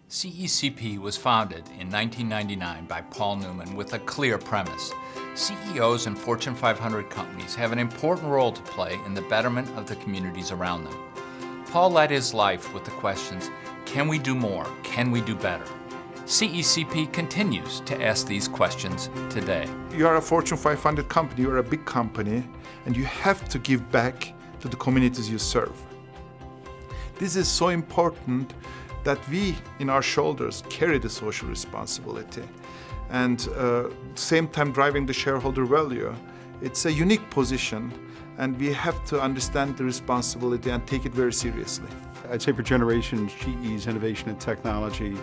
CECP was founded in 1999 by Paul Newman with a clear premise. CEOs in Fortune 500 companies have an important role to play in the betterment of the communities around them. Paul led his life with the questions, can we do more? Can we do better? CECP continues to ask these questions today. You are a Fortune 500 company, you are a big company, and you have to give back to the communities you serve. This is so important that we, in our shoulders, carry the social responsibility. And same time driving the shareholder value. It's a unique position, and we have to understand the responsibility and take it very seriously. I'd say for generations, GE's innovation and technology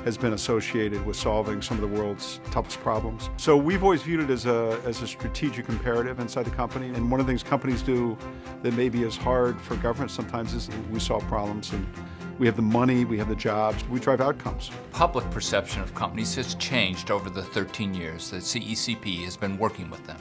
has been associated with solving some of the world's toughest problems. So we've always viewed it as a strategic imperative inside the company. And one of the things companies do that maybe is hard for government sometimes is we solve problems, and we have the money, we have the jobs, we drive outcomes. Public perception of companies has changed over the 13 years that CECP has been working with them,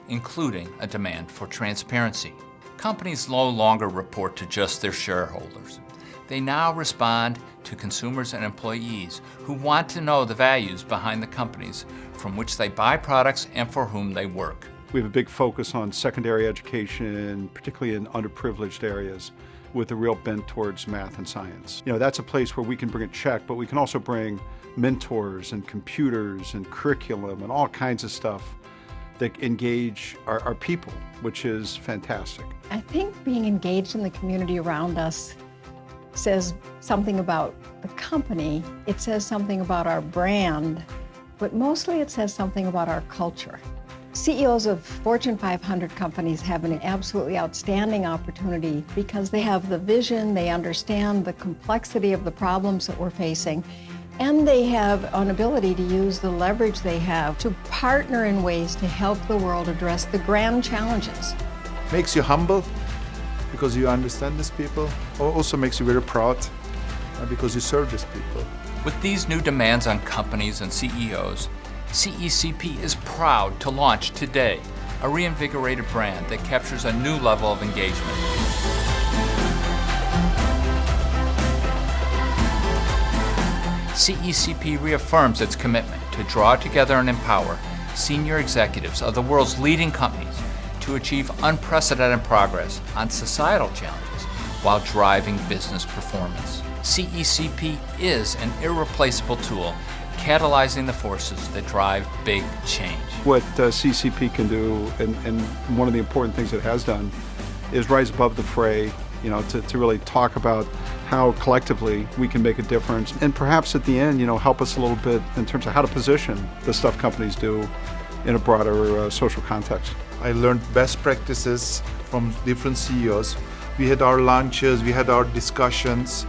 including a demand for transparency. Companies no longer report to just their shareholders. They now respond to consumers and employees who want to know the values behind the companies from which they buy products and for whom they work. We have a big focus on secondary education, particularly in underprivileged areas, with a real bent towards math and science. You know, that's a place where we can bring a check, but we can also bring mentors and computers and curriculum and all kinds of stuff that engage our people, which is fantastic. I think being engaged in the community around us says something about the company, it says something about our brand, but mostly it says something about our culture. CEOs of Fortune 500 companies have an absolutely outstanding opportunity because they have the vision, they understand the complexity of the problems that we're facing, and they have an ability to use the leverage they have to partner in ways to help the world address the grand challenges. Makes you humble because you understand these people. Also makes you very proud because you serve these people. With these new demands on companies and CEOs, CECP is proud to launch today a reinvigorated brand that captures a new level of engagement. CECP reaffirms its commitment to draw together and empower senior executives of the world's leading companies to achieve unprecedented progress on societal challenges while driving business performance. CECP is an irreplaceable tool catalyzing the forces that drive big change. What CCP can do, and one of the important things it has done, is rise above the fray, you know, to really talk about how collectively we can make a difference, and perhaps at the end, you know, help us a little bit in terms of how to position the stuff companies do in a broader social context. I learned best practices from different CEOs. We had our lunches, we had our discussions,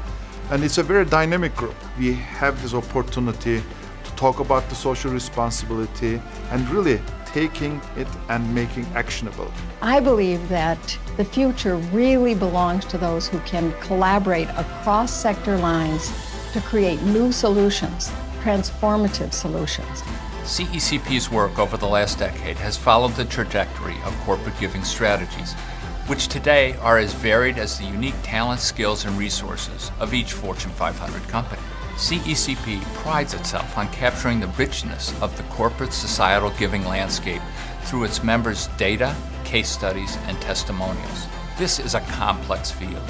and it's a very dynamic group. We have this opportunity to talk about the social responsibility and really taking it and making actionable. I believe that the future really belongs to those who can collaborate across sector lines to create new solutions, transformative solutions. CECP's work over the last decade has followed the trajectory of corporate giving strategies, which today are as varied as the unique talents, skills, and resources of each Fortune 500 company. CECP prides itself on capturing the richness of the corporate societal giving landscape through its members' data, case studies, and testimonials. This is a complex field.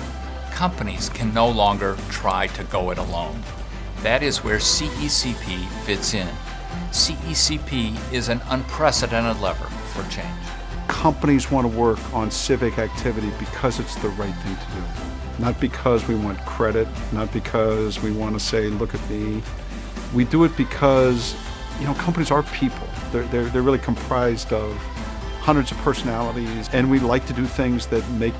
Companies can no longer try to go it alone. That is where CECP fits in. CECP is an unprecedented lever for change. Companies want to work on civic activity because it's the right thing to do. Not because we want credit, not because we want to say, look at me. We do it because, you know, companies are people. They're really comprised of hundreds of personalities, and we like to do things that make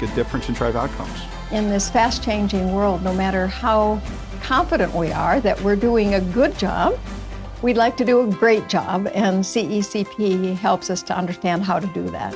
a difference and drive outcomes. In this fast-changing world, no matter how confident we are that we're doing a good job, we'd like to do a great job, and CECP helps us to understand how to do that.